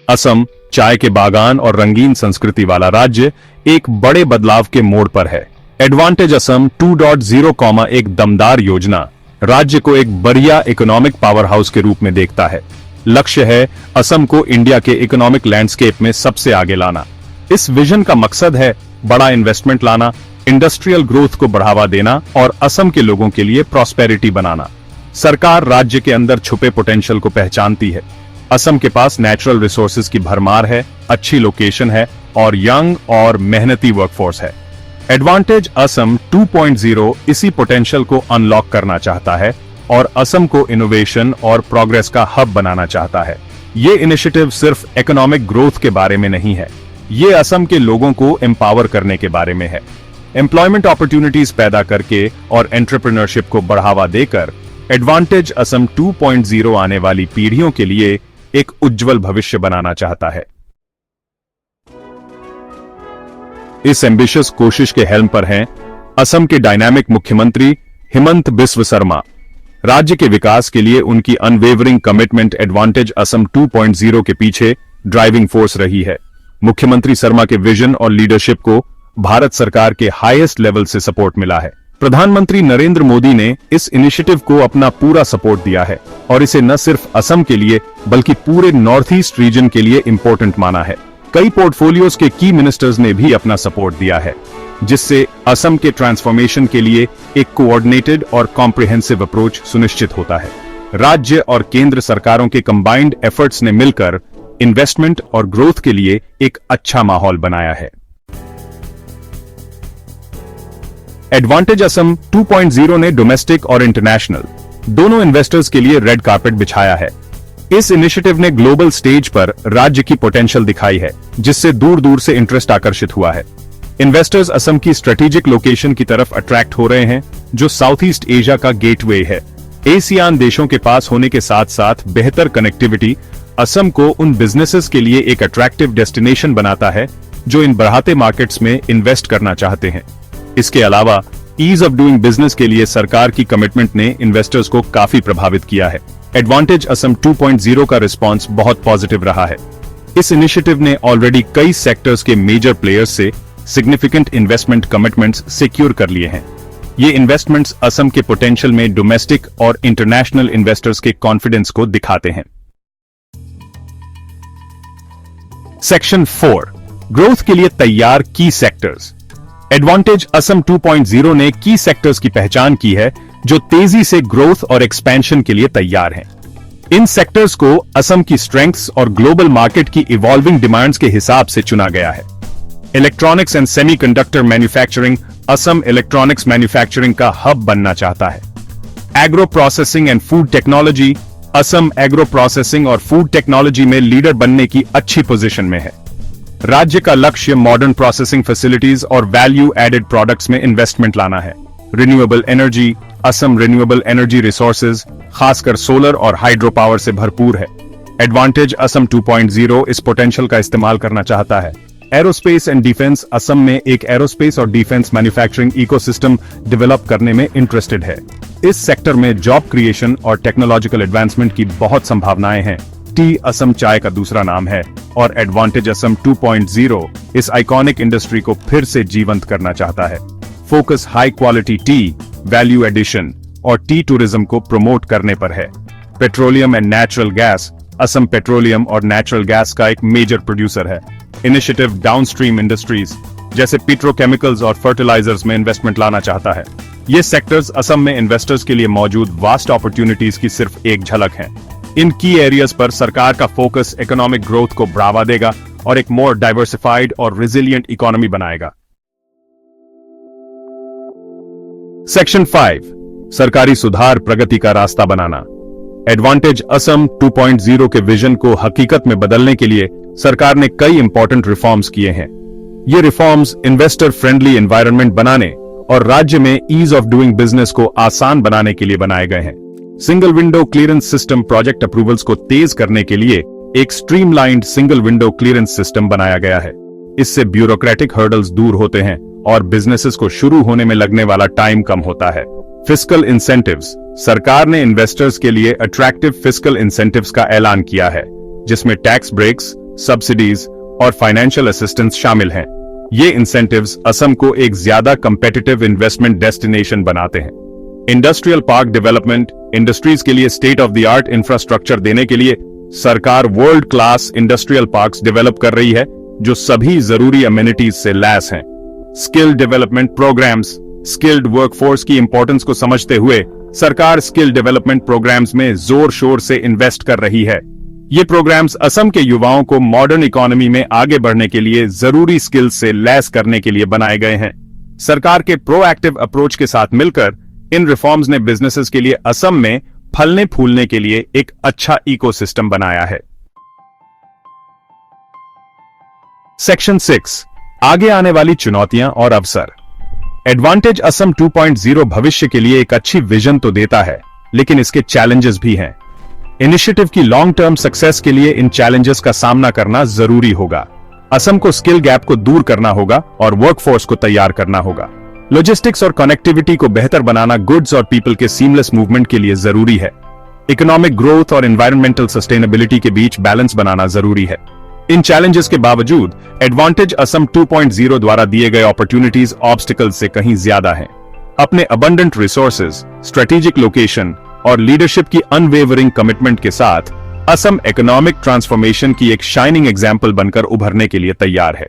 असम चाय के बागान और रंगीन संस्कृति वाला राज्य एक बड़े बदलाव के मोड़ पर है। एडवांटेज असम 2.0, एक दमदार योजना राज्य को एक बढ़िया इकोनॉमिक पावर हाउस के रूप में देखता है। लक्ष्य है असम को इंडिया के इकोनॉमिक लैंडस्केप में सबसे आगे लाना। इस विजन का मकसद है बड़ा इन्वेस्टमेंट लाना, इंडस्ट्रियल ग्रोथ को बढ़ावा देना और असम के लोगों के लिए प्रॉस्पेरिटी बनाना। सरकार राज्य के अंदर छुपे पोटेंशियल को पहचानती है। असम के पास नेचुरल रिसोर्सेज की भरमार है, अच्छी लोकेशन है और यंग और मेहनती वर्कफोर्स है। एडवांटेज असम 2.0 इसी पोटेंशियल को अनलॉक करना चाहता है और असम को इनोवेशन और प्रोग्रेस का हब बनाना चाहता है। ये इनिशिएटिव सिर्फ इकोनॉमिक ग्रोथ के बारे में नहीं है, ये असम के लोगों को एम्पावर करने के बारे में है। एम्प्लॉयमेंट अपॉर्चुनिटीज पैदा करके और एंटरप्रेन्योरशिप को बढ़ावा देकर एडवांटेज असम 2.0 आने वाली पीढ़ियों के लिए एक उज्जवल भविष्य बनाना चाहता है। इस एम्बिशियस कोशिश के हेल्म पर हैं असम के डायनामिक मुख्यमंत्री हिमंत बिस्व शर्मा। राज्य के विकास के लिए उनकी अनवेवरिंग कमिटमेंट एडवांटेज असम 2.0 के पीछे ड्राइविंग फोर्स रही है। मुख्यमंत्री शर्मा के विजन और लीडरशिप को भारत सरकार के हाईएस्ट लेवल से सपोर्ट मिला है। प्रधानमंत्री नरेंद्र मोदी ने इस इनिशिएटिव को अपना पूरा सपोर्ट दिया है और इसे न सिर्फ असम के लिए बल्कि पूरे नॉर्थ ईस्ट रीजन के लिए इंपॉर्टेंट माना है। कई पोर्टफोलियोज के की मिनिस्टर्स ने भी अपना सपोर्ट दिया है, जिससे असम के ट्रांसफॉर्मेशन के लिए एक कोऑर्डिनेटेड और कॉम्प्रिहेंसिव अप्रोच सुनिश्चित होता है। राज्य और केंद्र सरकारों के कंबाइंड एफर्ट्स ने मिलकर इन्वेस्टमेंट और ग्रोथ के लिए एक अच्छा माहौल बनाया है। एडवांटेज असम 2.0 ने डोमेस्टिक और इंटरनेशनल दोनों इन्वेस्टर्स के लिए रेड कार्पेट बिछाया है। इस इनिशिएटिव ने ग्लोबल स्टेज पर राज्य की पोटेंशियल दिखाई है, जिससे दूर दूर से इंटरेस्ट आकर्षित हुआ है। इन्वेस्टर्स असम की स्ट्रेटेजिक लोकेशन की तरफ अट्रैक्ट हो रहे हैं, जो साउथ ईस्ट एशिया का गेटवे है। एशियान देशों के पास होने के साथ साथ बेहतर कनेक्टिविटी असम को उन बिजनेसेस के लिए एक अट्रैक्टिव डेस्टिनेशन बनाता है जो इन बढ़ाते मार्केट्स में इन्वेस्ट करना चाहते हैं। इसके अलावा ईज ऑफ डूइंग बिजनेस के लिए सरकार की कमिटमेंट ने इन्वेस्टर्स को काफी प्रभावित किया है। एडवांटेज असम 2.0 का रिस्पांस बहुत पॉजिटिव रहा है। इस इनिशिएटिव ने ऑलरेडी कई सेक्टर्स के मेजर प्लेयर्स से सिग्निफिकेंट इन्वेस्टमेंट कमिटमेंट्स सिक्योर कर लिए हैं। ये इन्वेस्टमेंट्स असम के पोटेंशियल में डोमेस्टिक और इंटरनेशनल इन्वेस्टर्स के कॉन्फिडेंस को दिखाते हैं। सेक्शन 4, ग्रोथ के लिए तैयार की सेक्टर्स। एडवांटेज असम 2.0 ने की सेक्टर्स की पहचान की है जो तेजी से ग्रोथ और एक्सपेंशन के लिए तैयार हैं। इन सेक्टर्स को असम की स्ट्रेंथ्स और ग्लोबल मार्केट की इवॉल्विंग डिमांड्स के हिसाब से चुना गया है। Electronics and semiconductor manufacturing, Assam electronics manufacturing का हब बनना चाहता है। Agro processing and food technology, Assam agro processing और फूड टेक्नोलॉजी में लीडर बनने की अच्छी पोजीशन में है। राज्य का लक्ष्य मॉडर्न प्रोसेसिंग फैसिलिटीज और वैल्यू एडेड प्रोडक्ट्स में इन्वेस्टमेंट लाना है। Renewable energy, Assam renewable energy resources खासकर सोलर और हाइड्रो पावर से भरपूर है। एडवांटेज असम 2.0 इस पोटेंशियल का इस्तेमाल करना चाहता है। एरोस्पेस एंड डिफेंस, असम में एक एरोस्पेस और डिफेंस मैन्युफैक्चरिंग इकोसिस्टम डेवलप करने में इंटरेस्टेड है। इस सेक्टर में जॉब क्रिएशन और टेक्नोलॉजिकल एडवांसमेंट की बहुत संभावनाएं हैं। टी असम चाय का दूसरा नाम है और एडवांटेज असम 2.0 इस आइकॉनिक इंडस्ट्री को फिर से जीवंत करना चाहता है। Focus high quality tea, value addition और टी टूरिज्म को प्रमोट करने पर है। Petroleum and natural gas, Assam petroleum और नेचुरल गैस का एक मेजर प्रोड्यूसर है। इनिशिएटिव डाउनस्ट्रीम इंडस्ट्रीज जैसे पेट्रोकेमिकल्स और फर्टिलाइजर्स में इन्वेस्टमेंट लाना चाहता है। ये सेक्टर्स असम में इन्वेस्टर्स के लिए मौजूद वास्ट अपॉर्चुनिटीज की सिर्फ एक झलक हैं। इन की एरियाज पर सरकार का फोकस इकोनॉमिक ग्रोथ को बढ़ावा देगा और एक मोर डाइवर्सिफाइड और रिजिलियंट इकोनॉमी बनाएगा। सेक्शन 5, सरकारी सुधार प्रगति का रास्ता बनाना। एडवांटेज असम 2.0 के विजन को हकीकत में बदलने के लिए सरकार ने कई इंपॉर्टेंट रिफॉर्म्स किए हैं। ये रिफॉर्म्स इन्वेस्टर फ्रेंडली एनवायरनमेंट बनाने और राज्य में ईज ऑफ डूइंग बिजनेस को आसान बनाने के लिए बनाए गए हैं। Single window clearance system project approvals को तेज करने के लिए एक streamlined single window clearance system बनाया गया है। इससे ब्यूरोक्रेटिक हर्डल्स दूर होते हैं और बिजनेसेस को शुरू होने में लगने वाला टाइम कम होता है। फिस्कल इंसेंटिव्स, सरकार ने इन्वेस्टर्स के लिए अट्रैक्टिव फिस्कल इंसेंटिव्स का ऐलान किया है, जिसमें टैक्स ब्रेक्स, सब्सिडीज और फाइनेंशियल असिस्टेंस शामिल हैं। ये इंसेंटिव्स असम को एक ज्यादा कंपेटिटिव इन्वेस्टमेंट डेस्टिनेशन बनाते हैं। इंडस्ट्रियल पार्क डेवलपमेंट, इंडस्ट्रीज के लिए state of the art infrastructure देने के लिए सरकार world class industrial parks develop कर रही है जो सभी जरूरी अमेनिटीज से लैस हैं। Skill development programmes, skilled workforce की इंपॉर्टेंस को समझते हुए सरकार स्किल डेवलपमेंट प्रोग्राम्स में जोर शोर से इन्वेस्ट कर रही है। ये प्रोग्राम्स असम के युवाओं को मॉडर्न इकोनॉमी में आगे बढ़ने के लिए जरूरी स्किल्स से लैस करने के लिए बनाए गए हैं। सरकार के प्रोएक्टिव अप्रोच के साथ मिलकर इन रिफॉर्म्स ने बिजनेसेस के लिए असम में फलने फूलने के लिए एक अच्छा इकोसिस्टम बनाया है। सेक्शन 6, आगे आने वाली चुनौतियां और अवसर। एडवांटेज असम 2.0 भविष्य के लिए एक अच्छी विजन तो देता है, लेकिन इसके चैलेंजेस भी हैं। इनिशिएटिव की लॉन्ग टर्म सक्सेस के लिए इन चैलेंजेस का सामना करना जरूरी होगा। असम को स्किल गैप को दूर करना होगा और वर्कफोर्स को तैयार करना होगा। लॉजिस्टिक्स और कनेक्टिविटी को बेहतर बनाना गुड्स और पीपल के सीमलेस मूवमेंट के लिए जरूरी है। इकोनॉमिक ग्रोथ और एनवायरमेंटल सस्टेनेबिलिटी के बीच बैलेंस बनाना जरूरी है। इन चैलेंजेस के बावजूद एडवांटेज असम 2.0 द्वारा दिए गए अपॉर्चुनिटीज ऑब्स्टिकल्स से कहीं ज्यादा हैं। अपने अबंडेंट रिसोर्सेज, स्ट्रेटेजिक लोकेशन और लीडरशिप की अनवेवरिंग कमिटमेंट के साथ असम इकोनॉमिक ट्रांसफॉर्मेशन की एक शाइनिंग एग्जाम्पल बनकर उभरने के लिए तैयार है।